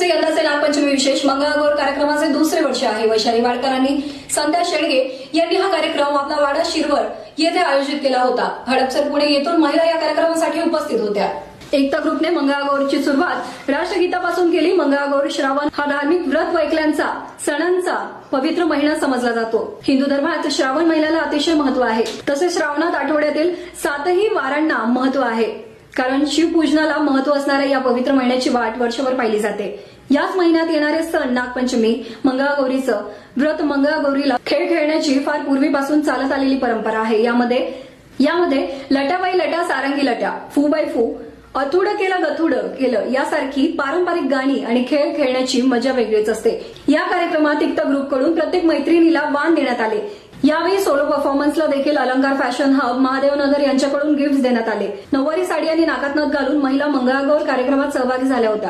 ग्रुपचे यंदाचे नागपंचमी विशेष मंगळागौर कार्यक्रमाचे दुसरे वर्ष आहे. वैशाली वाडकरांनी संध्या शेळगे यांनी हा कार्यक्रम आपला वाडा शिरवळ येथे आयोजित केला होता. हडपसर पुणे येथून महिला या कार्यक्रमासाठी उपस्थित होत्या. एकता ग्रुपने मंगळागौरची सुरुवात राष्ट्रगीतापासून केली. मंगळागौर श्रावण हा धार्मिक व्रत वैकल्यांचा सणांचा पवित्र महिना समजला जातो. हिंदू धर्मात श्रावण महिन्याला अतिशय महत्व आहे. तसेच श्रावणात आठवड्यातील 7ही वारांना महत्व आहे. कारण शिवपूजनाला महत्व असणाऱ्या या पवित्र महिन्याची वाट वर्षभर पाहिली जाते. याच महिन्यात येणारे सण नागपंचमी, मंगळागौरीचं व्रत, मंगळागौरीला खेळ खेळण्याची फार पूर्वीपासून चालत आलेली परंपरा आहे. यामध्ये लटाबाई लटा सारंगी लटा, फू बाय फू, अथुडं केलं गथुडं केलं यासारखी पारंपरिक गाणी आणि खेळ खेळण्याची मजा वेगळीच असते. या कार्यक्रमात एकता ग्रुपकडून प्रत्येक मैत्रिणीला वाण देण्यात आले. यावेळी सोलो परफॉर्मन्सला देखील अलंकार फॅशन हब, महादेव नगर यांच्याकडून गिफ्ट देण्यात आले. नऊवारी साडी आणि नाकात नथ घालून महिला मंगळागौर कार्यक्रमात सहभागी झाल्या होत्या.